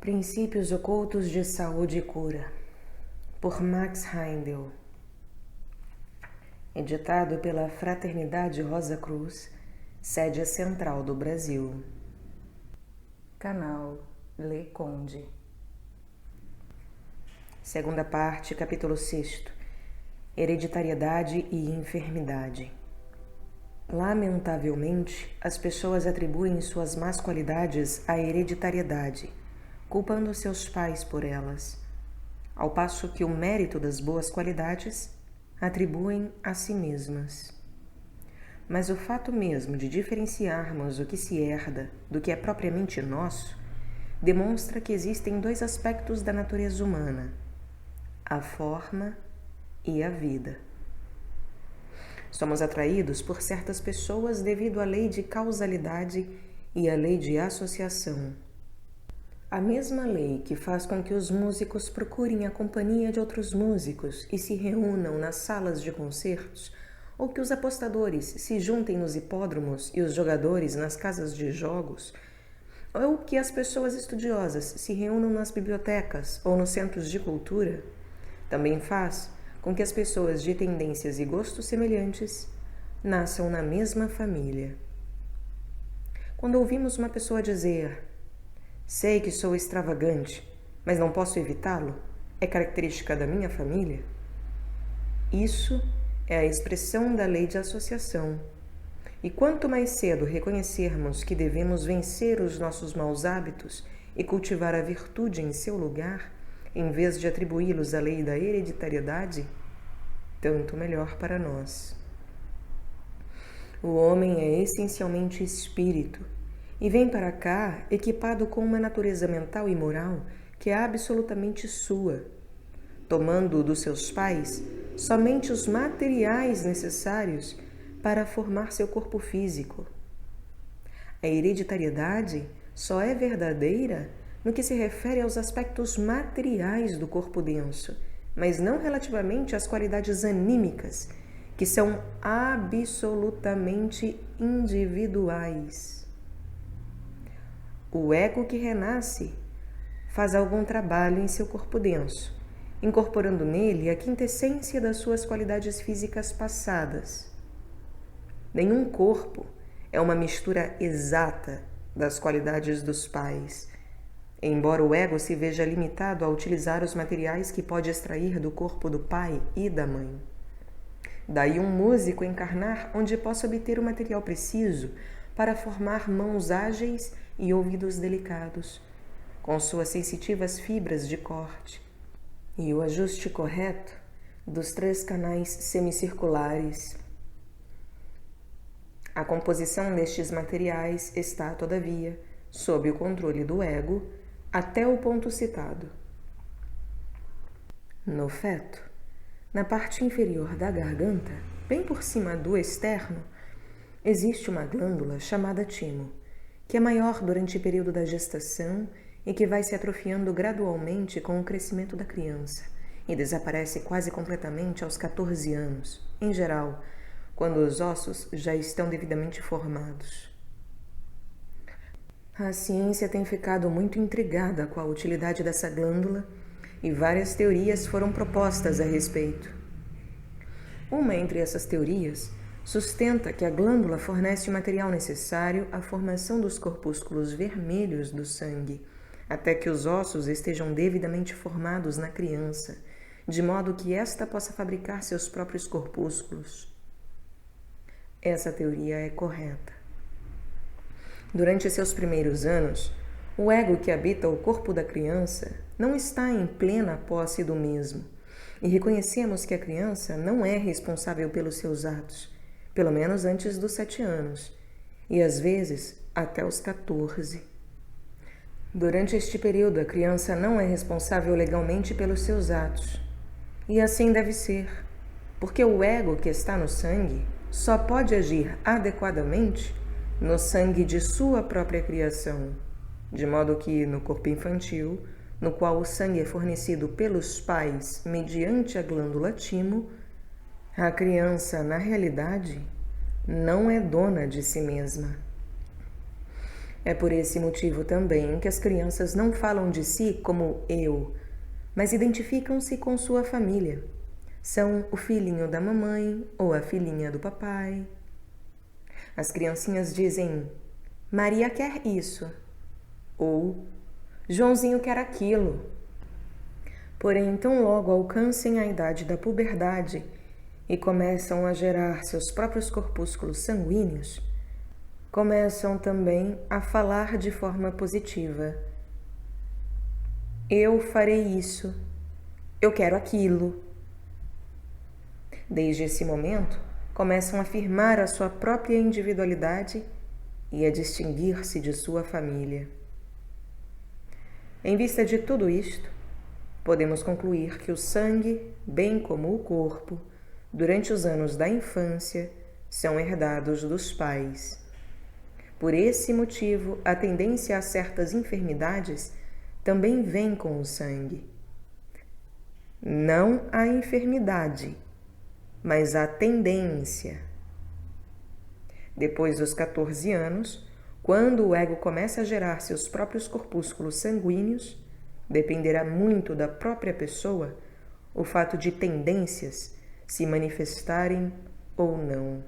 Princípios Ocultos de Saúde e Cura, por Max Heindel. Editado pela Fraternidade Rosa Cruz, sede central do Brasil. Canal Lê Conde. Segunda parte, capítulo 6. Hereditariedade e enfermidade. Lamentavelmente, as pessoas atribuem suas más qualidades à hereditariedade, culpando seus pais por elas, ao passo que o mérito das boas qualidades atribuem a si mesmas. Mas o fato mesmo de diferenciarmos o que se herda do que é propriamente nosso demonstra que existem dois aspectos da natureza humana: a forma e a vida. Somos atraídos por certas pessoas devido à lei de causalidade e à lei de associação. A mesma lei que faz com que os músicos procurem a companhia de outros músicos e se reúnam nas salas de concertos, ou que os apostadores se juntem nos hipódromos e os jogadores nas casas de jogos, ou que as pessoas estudiosas se reúnam nas bibliotecas ou nos centros de cultura, também faz com que as pessoas de tendências e gostos semelhantes nasçam na mesma família. Quando ouvimos uma pessoa dizer: "Sei que sou extravagante, mas não posso evitá-lo, é característica da minha família", isso é a expressão da lei de associação. E quanto mais cedo reconhecermos que devemos vencer os nossos maus hábitos e cultivar a virtude em seu lugar, em vez de atribuí-los à lei da hereditariedade, tanto melhor para nós. O homem é essencialmente espírito e vem para cá equipado com uma natureza mental e moral que é absolutamente sua, tomando dos seus pais somente os materiais necessários para formar seu corpo físico. A hereditariedade só é verdadeira no que se refere aos aspectos materiais do corpo denso, mas não relativamente às qualidades anímicas, que são absolutamente individuais. O ego que renasce faz algum trabalho em seu corpo denso, incorporando nele a quintessência das suas qualidades físicas passadas. Nenhum corpo é uma mistura exata das qualidades dos pais, embora o ego se veja limitado a utilizar os materiais que pode extrair do corpo do pai e da mãe. Daí um músico encarnar onde possa obter o material preciso para formar mãos ágeis e ouvidos delicados, com suas sensitivas fibras de corte, e o ajuste correto dos 3 canais semicirculares. A composição destes materiais está, todavia, sob o controle do ego, até o ponto citado. No feto, na parte inferior da garganta, bem por cima do externo, existe uma glândula chamada timo, que é maior durante o período da gestação e que vai se atrofiando gradualmente com o crescimento da criança e desaparece quase completamente aos 14 anos, em geral, quando os ossos já estão devidamente formados. A ciência tem ficado muito intrigada com a utilidade dessa glândula e várias teorias foram propostas a respeito. Uma entre essas teorias sustenta que a glândula fornece o material necessário à formação dos corpúsculos vermelhos do sangue, até que os ossos estejam devidamente formados na criança, de modo que esta possa fabricar seus próprios corpúsculos. Essa teoria é correta. Durante seus primeiros anos, o ego que habita o corpo da criança não está em plena posse do mesmo, e reconhecemos que a criança não é responsável pelos seus atos, pelo menos antes dos 7 anos, e às vezes até os 14. Durante este período, a criança não é responsável legalmente pelos seus atos, e assim deve ser, porque o ego que está no sangue só pode agir adequadamente no sangue de sua própria criação, de modo que no corpo infantil, no qual o sangue é fornecido pelos pais mediante a glândula timo, a criança, na realidade, não é dona de si mesma. É por esse motivo também que as crianças não falam de si como eu, mas identificam-se com sua família. São o filhinho da mamãe ou a filhinha do papai. As criancinhas dizem: Maria quer isso, ou Joãozinho quer aquilo. Porém, tão logo alcancem a idade da puberdade e começam a gerar seus próprios corpúsculos sanguíneos, começam também a falar de forma positiva. Eu farei isso, eu quero aquilo. Desde esse momento, começam a afirmar a sua própria individualidade e a distinguir-se de sua família. Em vista de tudo isto, podemos concluir que o sangue, bem como o corpo, durante os anos da infância, são herdados dos pais. Por esse motivo, a tendência a certas enfermidades também vem com o sangue. Não a enfermidade, mas a tendência. Depois dos 14 anos, quando o ego começa a gerar seus próprios corpúsculos sanguíneos, dependerá muito da própria pessoa o fato de tendências se manifestarem ou não.